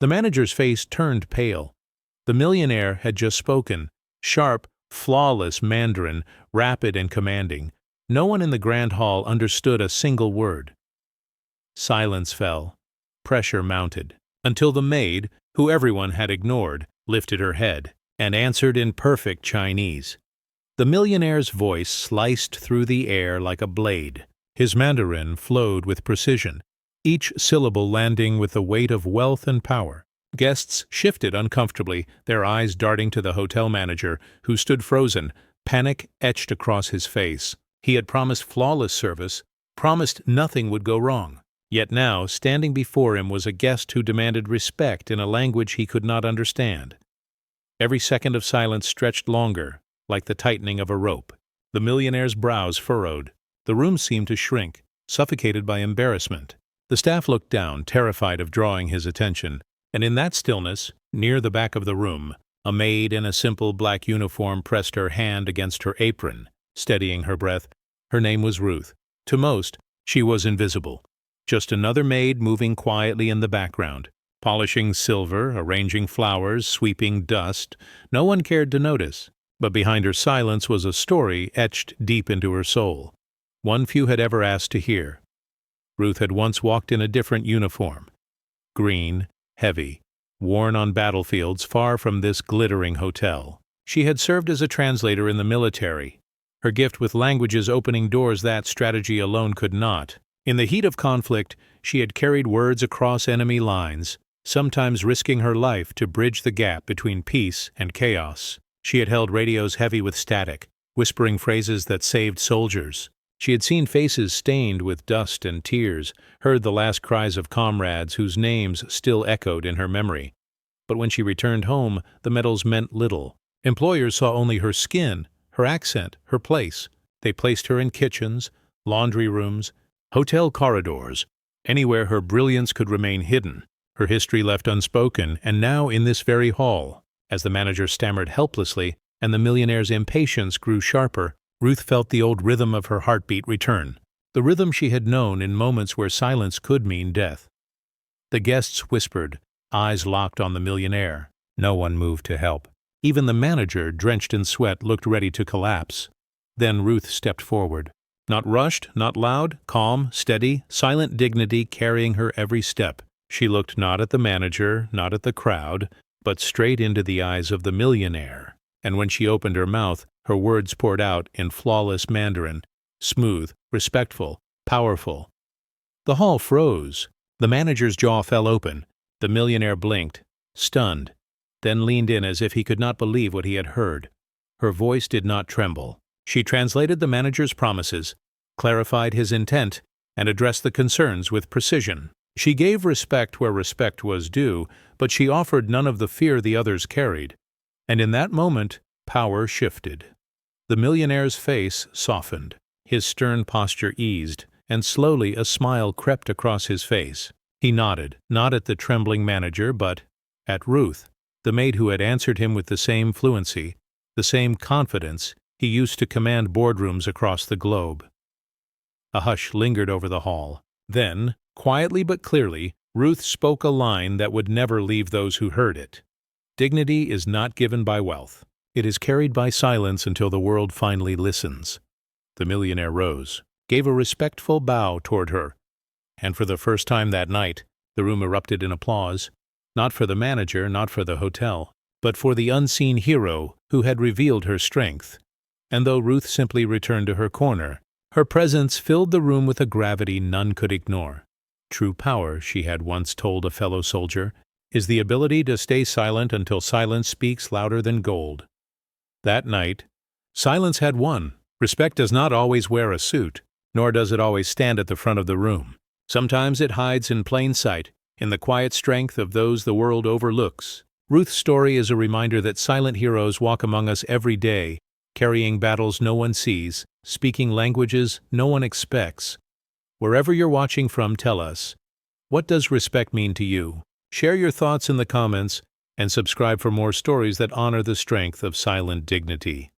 The manager's face turned pale. The millionaire had just spoken, sharp, flawless Mandarin, rapid and commanding. No one in the grand hall understood a single word. Silence fell. Pressure mounted, until the maid, who everyone had ignored, lifted her head and answered in perfect Chinese. The millionaire's voice sliced through the air like a blade. His Mandarin flowed with precision, each syllable landing with the weight of wealth and power. Guests shifted uncomfortably, their eyes darting to the hotel manager, who stood frozen, panic etched across his face. He had promised flawless service, promised nothing would go wrong. Yet now, standing before him was a guest who demanded respect in a language he could not understand. Every second of silence stretched longer, like the tightening of a rope. The millionaire's brows furrowed. The room seemed to shrink, suffocated by embarrassment. The staff looked down, terrified of drawing his attention, and in that stillness, near the back of the room, a maid in a simple black uniform pressed her hand against her apron, steadying her breath. Her name was Ruth. To most, she was invisible. Just another maid moving quietly in the background, polishing silver, arranging flowers, sweeping dust. No one cared to notice, but behind her silence was a story etched deep into her soul, one few had ever asked to hear. Ruth had once walked in a different uniform, green, heavy, worn on battlefields far from this glittering hotel. She had served as a translator in the military, her gift with languages opening doors that strategy alone could not. In the heat of conflict, she had carried words across enemy lines, sometimes risking her life to bridge the gap between peace and chaos. She had held radios heavy with static, whispering phrases that saved soldiers. She had seen faces stained with dust and tears, heard the last cries of comrades whose names still echoed in her memory. But when she returned home, the medals meant little. Employers saw only her skin, her accent, her place. They placed her in kitchens, laundry rooms, hotel corridors, anywhere her brilliance could remain hidden, her history left unspoken, and now in this very hall. As the manager stammered helplessly and the millionaire's impatience grew sharper, Ruth felt the old rhythm of her heartbeat return, the rhythm she had known in moments where silence could mean death. The guests whispered, eyes locked on the millionaire. No one moved to help. Even the manager, drenched in sweat, looked ready to collapse. Then Ruth stepped forward. Not rushed, not loud, calm, steady, silent dignity carrying her every step. She looked not at the manager, not at the crowd, but straight into the eyes of the millionaire. And when she opened her mouth, her words poured out in flawless Mandarin, smooth, respectful, powerful. The hall froze. The manager's jaw fell open. The millionaire blinked, stunned, then leaned in as if he could not believe what he had heard. Her voice did not tremble. She translated the manager's promises, clarified his intent, and addressed the concerns with precision. She gave respect where respect was due, but she offered none of the fear the others carried. And in that moment, power shifted. The millionaire's face softened, his stern posture eased, and slowly a smile crept across his face. He nodded, not at the trembling manager, but at Ruth, the maid who had answered him with the same fluency, the same confidence he used to command boardrooms across the globe. A hush lingered over the hall. Then, quietly but clearly, Ruth spoke a line that would never leave those who heard it. Dignity is not given by wealth. It is carried by silence until the world finally listens. The millionaire rose, gave a respectful bow toward her, and for the first time that night, the room erupted in applause, not for the manager, not for the hotel, but for the unseen hero who had revealed her strength. And though Ruth simply returned to her corner, her presence filled the room with a gravity none could ignore. True power, she had once told a fellow soldier, is the ability to stay silent until silence speaks louder than gold. That night, silence had won. Respect does not always wear a suit, nor does it always stand at the front of the room. Sometimes it hides in plain sight, in the quiet strength of those the world overlooks. Ruth's story is a reminder that silent heroes walk among us every day, carrying battles no one sees, speaking languages no one expects. Wherever you're watching from, tell us, what does respect mean to you? Share your thoughts in the comments and subscribe for more stories that honor the strength of silent dignity.